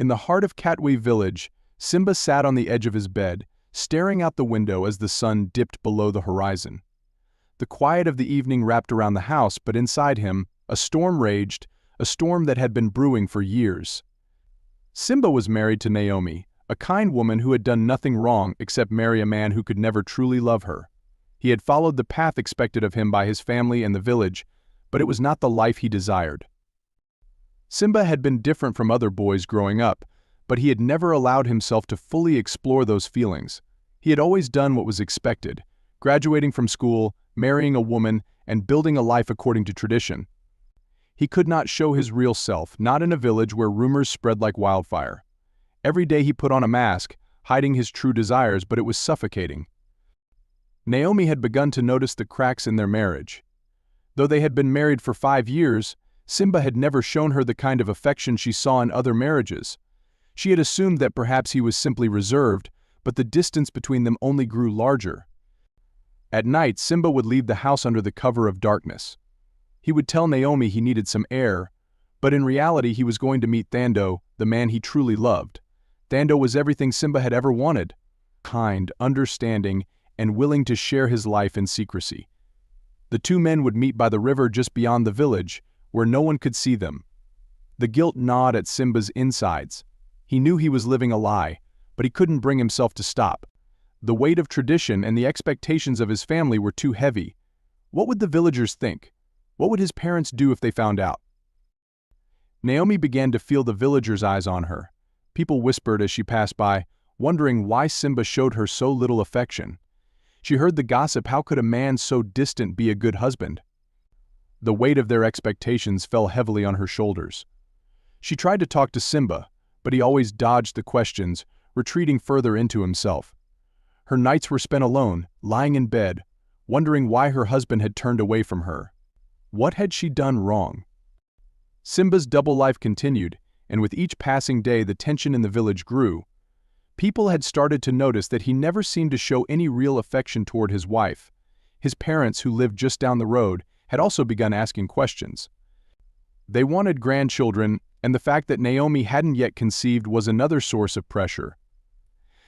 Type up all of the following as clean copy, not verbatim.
In the heart of Katwe village, Simba sat on the edge of his bed, staring out the window as the sun dipped below the horizon. The quiet of the evening wrapped around the house, but inside him, a storm raged, a storm that had been brewing for years. Simba was married to Naomi, a kind woman who had done nothing wrong except marry a man who could never truly love her. He had followed the path expected of him by his family and the village, but it was not the life he desired. Simba had been different from other boys growing up, but he had never allowed himself to fully explore those feelings. He had always done what was expected, graduating from school, marrying a woman, and building a life according to tradition. He could not show his real self, not in a village where rumors spread like wildfire. Every day he put on a mask, hiding his true desires, but it was suffocating. Naomi had begun to notice the cracks in their marriage. Though they had been married for 5 years, Simba had never shown her the kind of affection she saw in other marriages. She had assumed that perhaps he was simply reserved, but the distance between them only grew larger. At night, Simba would leave the house under the cover of darkness. He would tell Naomi he needed some air, but in reality he was going to meet Thando, the man he truly loved. Thando was everything Simba had ever wanted: kind, understanding, and willing to share his life in secrecy. The two men would meet by the river just beyond the village, where no one could see them. The guilt gnawed at Simba's insides. He knew he was living a lie, but he couldn't bring himself to stop. The weight of tradition and the expectations of his family were too heavy. What would the villagers think? What would his parents do if they found out? Naomi began to feel the villagers' eyes on her. People whispered as she passed by, wondering why Simba showed her so little affection. She heard the gossip: how could a man so distant be a good husband? The weight of their expectations fell heavily on her shoulders. She tried to talk to Simba, but he always dodged the questions, retreating further into himself. Her nights were spent alone, lying in bed, wondering why her husband had turned away from her. What had she done wrong? Simba's double life continued, and with each passing day the tension in the village grew. People had started to notice that he never seemed to show any real affection toward his wife. His parents, who lived just down the road, had also begun asking questions. They wanted grandchildren, and the fact that Naomi hadn't yet conceived was another source of pressure.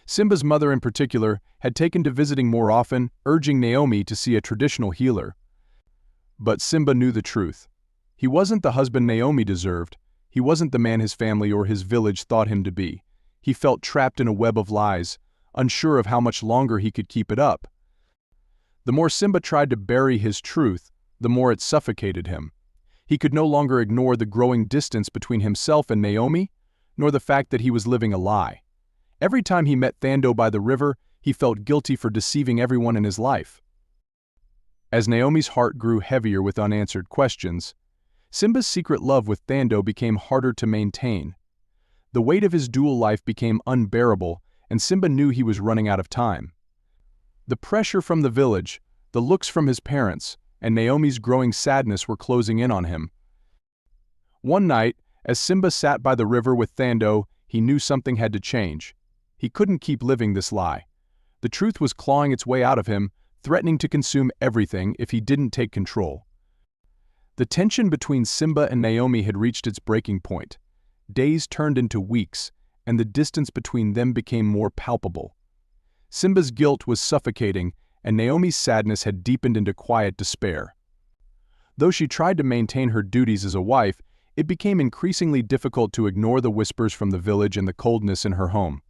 Simba's mother in particular had taken to visiting more often, urging Naomi to see a traditional healer. But Simba knew the truth. He wasn't the husband Naomi deserved. He wasn't the man his family or his village thought him to be. He felt trapped in a web of lies, unsure of how much longer he could keep it up. The more Simba tried to bury his truth, the more it suffocated him. He could no longer ignore the growing distance between himself and Naomi, nor the fact that he was living a lie. Every time he met Thando by the river, he felt guilty for deceiving everyone in his life. As Naomi's heart grew heavier with unanswered questions, Simba's secret love with Thando became harder to maintain. The weight of his dual life became unbearable, and Simba knew he was running out of time. The pressure from the village, the looks from his parents, and Naomi's growing sadness were closing in on him. One night, as Simba sat by the river with Thando, he knew something had to change. He couldn't keep living this lie. The truth was clawing its way out of him, threatening to consume everything if he didn't take control. The tension between Simba and Naomi had reached its breaking point. Days turned into weeks, and the distance between them became more palpable. Simba's guilt was suffocating, and Naomi's sadness had deepened into quiet despair. Though she tried to maintain her duties as a wife, it became increasingly difficult to ignore the whispers from the village and the coldness in her home.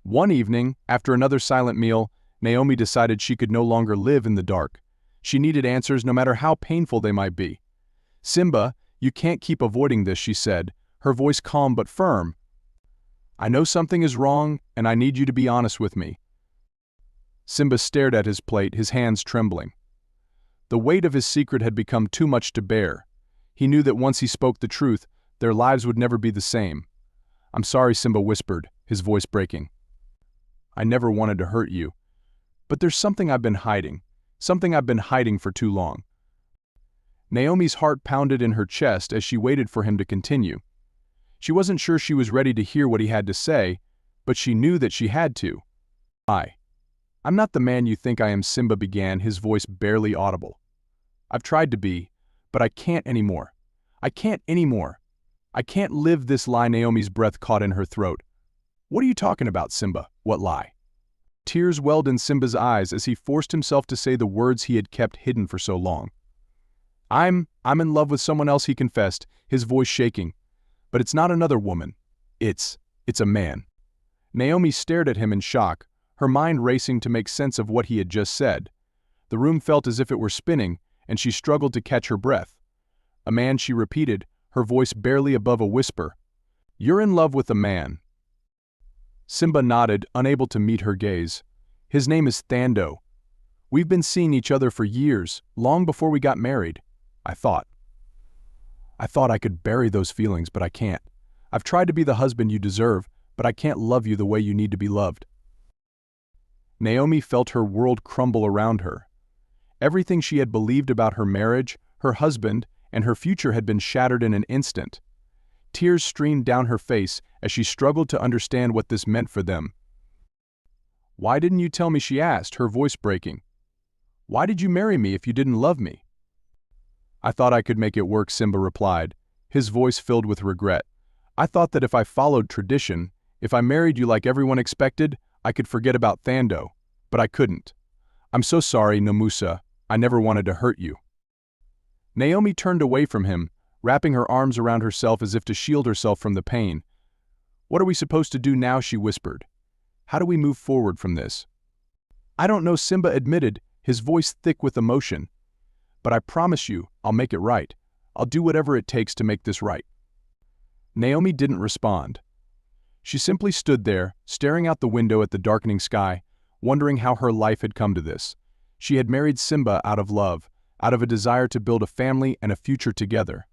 One evening, after another silent meal, Naomi decided she could no longer live in the dark. She needed answers no matter how painful they might be. "Simba, you can't keep avoiding this," she said, her voice calm but firm. "I know something is wrong, and I need you to be honest with me." Simba stared at his plate, his hands trembling. The weight of his secret had become too much to bear. He knew that once he spoke the truth, their lives would never be the same. "I'm sorry," Simba whispered, his voice breaking. "I never wanted to hurt you. But there's something I've been hiding for too long." Naomi's heart pounded in her chest as she waited for him to continue. She wasn't sure she was ready to hear what he had to say, but she knew that she had to. I'm not the man you think I am," Simba began, his voice barely audible. "I've tried to be, but I can't anymore. I can't anymore." I can't live this lie." Naomi's breath caught in her throat. "What are you talking about, Simba? What lie?" Tears welled in Simba's eyes as he forced himself to say the words he had kept hidden for so long. I'm in love with someone else," he confessed, his voice shaking. "But it's not another woman. It's a man." Naomi stared at him in shock, her mind racing to make sense of what he had just said. The room felt as if it were spinning, and she struggled to catch her breath. "A man," she repeated, her voice barely above a whisper. "You're in love with a man." Simba nodded, unable to meet her gaze. "His name is Thando. We've been seeing each other for years, long before we got married. I thought I could bury those feelings, but I can't. I've tried to be the husband you deserve, but I can't love you the way you need to be loved." Naomi felt her world crumble around her. Everything she had believed about her marriage, her husband, and her future had been shattered in an instant. Tears streamed down her face as she struggled to understand what this meant for them. "Why didn't you tell me?" she asked, her voice breaking. "Why did you marry me if you didn't love me?" "I thought I could make it work," Simba replied, his voice filled with regret. "I thought that if I followed tradition, if I married you like everyone expected, I could forget about Thando. But I couldn't. I'm so sorry, Namusa. I never wanted to hurt you." Naomi turned away from him, wrapping her arms around herself as if to shield herself from the pain. "What are we supposed to do now?" she whispered. "How do we move forward from this?" "I don't know," Simba admitted, his voice thick with emotion. "But I promise you, I'll make it right. I'll do whatever it takes to make this right." Naomi didn't respond. She simply stood there, staring out the window at the darkening sky, wondering how her life had come to this. She had married Simba out of love, out of a desire to build a family and a future together.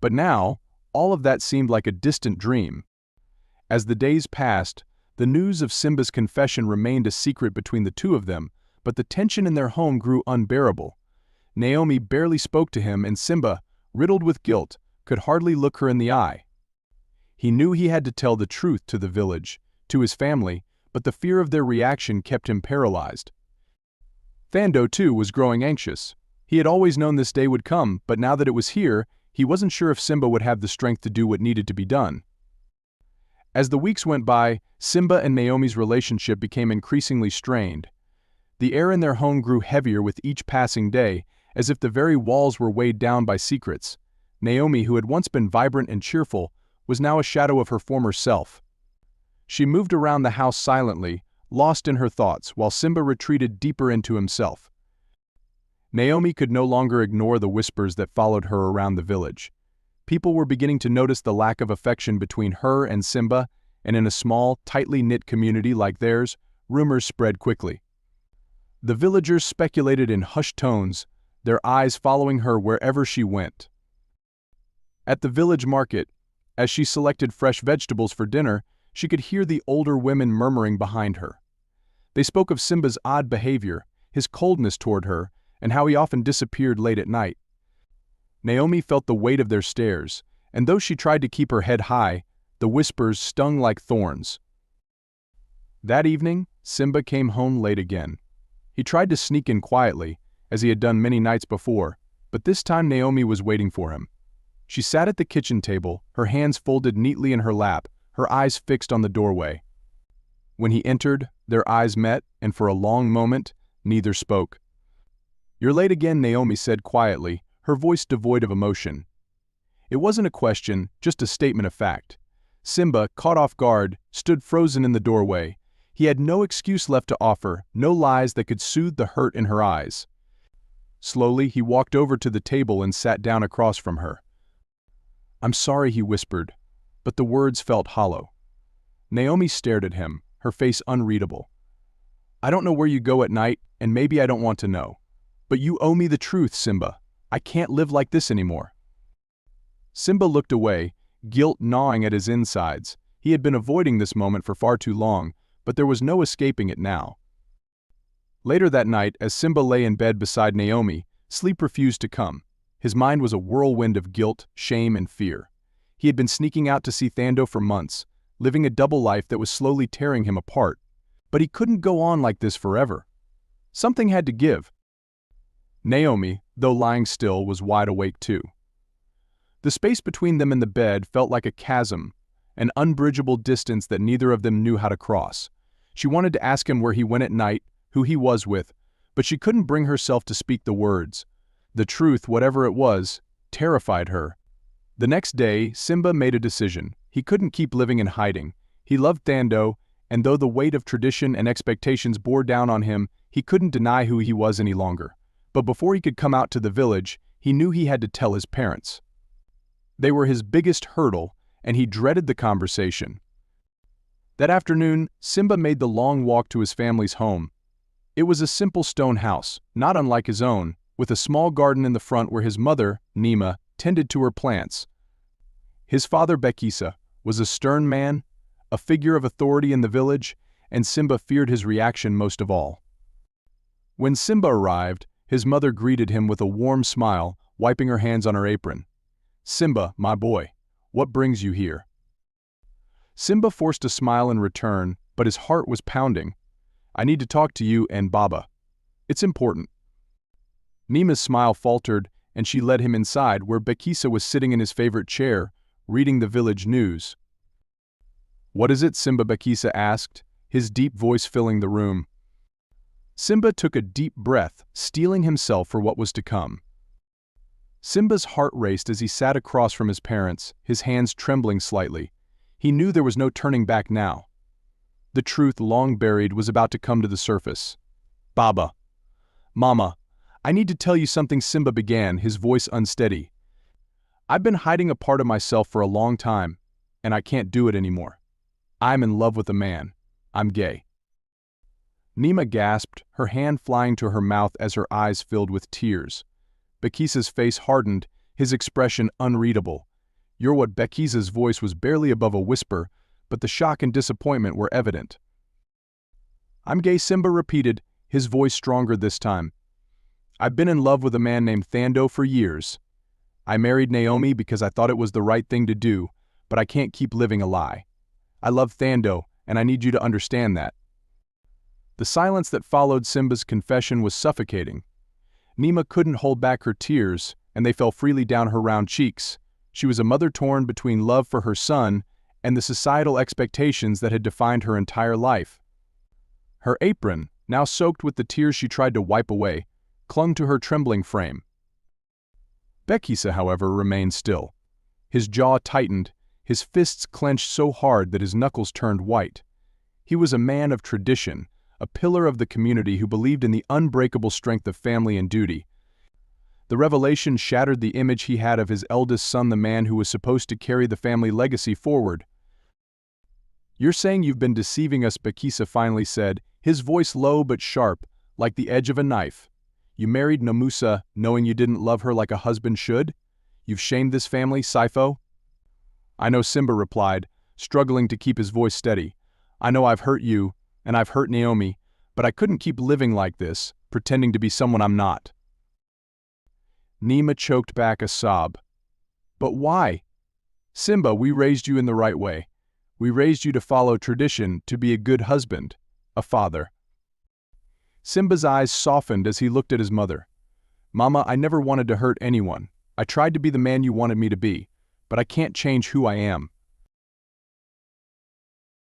But now, all of that seemed like a distant dream. As the days passed, the news of Simba's confession remained a secret between the two of them, but the tension in their home grew unbearable. Naomi barely spoke to him, and Simba, riddled with guilt, could hardly look her in the eye. He knew he had to tell the truth to the village, to his family, but the fear of their reaction kept him paralyzed. Thando, too, was growing anxious. He had always known this day would come, but now that it was here, he wasn't sure if Simba would have the strength to do what needed to be done. As the weeks went by, Simba and Naomi's relationship became increasingly strained. The air in their home grew heavier with each passing day, as if the very walls were weighed down by secrets. Naomi, who had once been vibrant and cheerful, was now a shadow of her former self. She moved around the house silently, lost in her thoughts, while Simba retreated deeper into himself. Naomi could no longer ignore the whispers that followed her around the village. People were beginning to notice the lack of affection between her and Simba, and in a small, tightly knit community like theirs, rumors spread quickly. The villagers speculated in hushed tones, their eyes following her wherever she went. At the village market, as she selected fresh vegetables for dinner, she could hear the older women murmuring behind her. They spoke of Simba's odd behavior, his coldness toward her, and how he often disappeared late at night. Naomi felt the weight of their stares, and though she tried to keep her head high, the whispers stung like thorns. That evening, Simba came home late again. He tried to sneak in quietly, as he had done many nights before, but this time Naomi was waiting for him. She sat at the kitchen table, her hands folded neatly in her lap, her eyes fixed on the doorway. When he entered, their eyes met, and for a long moment, neither spoke. "You're late again," Naomi said quietly, her voice devoid of emotion. It wasn't a question, just a statement of fact. Simba, caught off guard, stood frozen in the doorway. He had no excuse left to offer, no lies that could soothe the hurt in her eyes. Slowly, he walked over to the table and sat down across from her. "I'm sorry," he whispered, but the words felt hollow. Naomi stared at him, her face unreadable. "I don't know where you go at night, and maybe I don't want to know. But you owe me the truth, Simba. I can't live like this anymore." Simba looked away, guilt gnawing at his insides. He had been avoiding this moment for far too long, but there was no escaping it now. Later that night, as Simba lay in bed beside Naomi, sleep refused to come. His mind was a whirlwind of guilt, shame, and fear. He had been sneaking out to see Thando for months, living a double life that was slowly tearing him apart. But he couldn't go on like this forever. Something had to give. Naomi, though lying still, was wide awake too. The space between them and the bed felt like a chasm, an unbridgeable distance that neither of them knew how to cross. She wanted to ask him where he went at night, who he was with, but she couldn't bring herself to speak the words. The truth, whatever it was, terrified her. The next day, Simba made a decision. He couldn't keep living in hiding. He loved Thando, and though the weight of tradition and expectations bore down on him, he couldn't deny who he was any longer. But before he could come out to the village, he knew he had to tell his parents. They were his biggest hurdle, and he dreaded the conversation. That afternoon, Simba made the long walk to his family's home. It was a simple stone house, not unlike his own, with a small garden in the front where his mother, Nima, tended to her plants. His father, Bekisa, was a stern man, a figure of authority in the village, and Simba feared his reaction most of all. When Simba arrived, his mother greeted him with a warm smile, wiping her hands on her apron. "Simba, my boy, what brings you here?" Simba forced a smile in return, but his heart was pounding. "I need to talk to you and Baba. It's important." Nima's smile faltered, and she led him inside where Bekisa was sitting in his favorite chair, reading the village news. "What is it?" Simba Bekisa asked, his deep voice filling the room. Simba took a deep breath, steeling himself for what was to come. Simba's heart raced as he sat across from his parents, his hands trembling slightly. He knew there was no turning back now. The truth long buried was about to come to the surface. "Baba. Mama, I need to tell you something," Simba began, his voice unsteady. "I've been hiding a part of myself for a long time, and I can't do it anymore. I'm in love with a man. I'm gay." Nima gasped, her hand flying to her mouth as her eyes filled with tears. Bekisa's face hardened, his expression unreadable. "You're what?" Bekisa's voice was barely above a whisper, but the shock and disappointment were evident. "I'm gay," Simba repeated, his voice stronger this time. "I've been in love with a man named Thando for years. I married Naomi because I thought it was the right thing to do, but I can't keep living a lie. I love Thando, and I need you to understand that." The silence that followed Simba's confession was suffocating. Nima couldn't hold back her tears, and they fell freely down her round cheeks. She was a mother torn between love for her son and the societal expectations that had defined her entire life. Her apron, now soaked with the tears she tried to wipe away, clung to her trembling frame. Bekisa, however, remained still. His jaw tightened, his fists clenched so hard that his knuckles turned white. He was a man of tradition, a pillar of the community who believed in the unbreakable strength of family and duty. The revelation shattered the image he had of his eldest son, the man who was supposed to carry the family legacy forward. "You're saying you've been deceiving us," Bekisa finally said, his voice low but sharp, like the edge of a knife. "You married Namusa knowing you didn't love her like a husband should? You've shamed this family, Sifo?" "I know," Simba replied, struggling to keep his voice steady. "I know I've hurt you, and I've hurt Naomi, but I couldn't keep living like this, pretending to be someone I'm not." Nima choked back a sob. "But why?" "Simba, we raised you in the right way. We raised you to follow tradition, to be a good husband, a father." Simba's eyes softened as he looked at his mother. "Mama, I never wanted to hurt anyone. I tried to be the man you wanted me to be, but I can't change who I am.